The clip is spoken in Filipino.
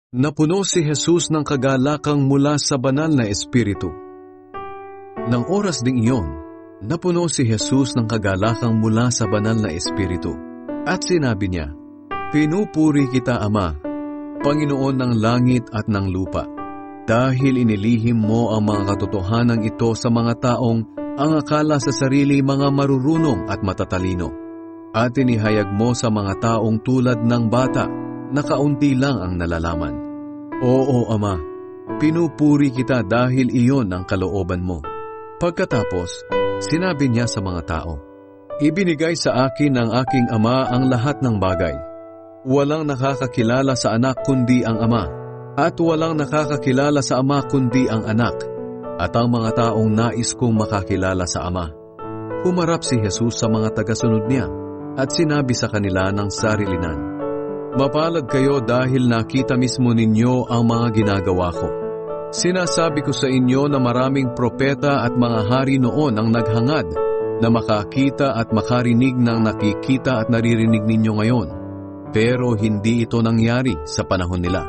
Napuno si Jesus ng kagalakang mula sa banal na espiritu. Nang oras ding iyon, napuno si Jesus ng kagalakang mula sa banal na espiritu. At sinabi niya, "Pinupuri kita, Ama, Panginoon ng langit at ng lupa, dahil inilihim mo ang mga katotohanan ito sa mga taong ang akala sa sarili mga marurunong at matatalino, at inihayag mo sa mga taong tulad ng bata na kaunti lang ang nalalaman. Oo, Ama, pinupuri kita dahil iyon ang kalooban mo." Pagkatapos, sinabi niya sa mga tao, "Ibinigay sa akin ng aking Ama ang lahat ng bagay. Walang nakakakilala sa anak kundi ang Ama, at walang nakakakilala sa Ama kundi ang anak, at ang mga taong nais kong makakilala sa Ama." Humarap si Jesus sa mga tagasunod niya at sinabi sa kanila ng sarilinan, "Mapalad kayo dahil nakita mismo ninyo ang mga ginagawa ko. Sinasabi ko sa inyo na maraming propeta at mga hari noon ang naghangad na makakita at makarinig ng nakikita at naririnig ninyo ngayon, pero hindi ito nangyari sa panahon nila.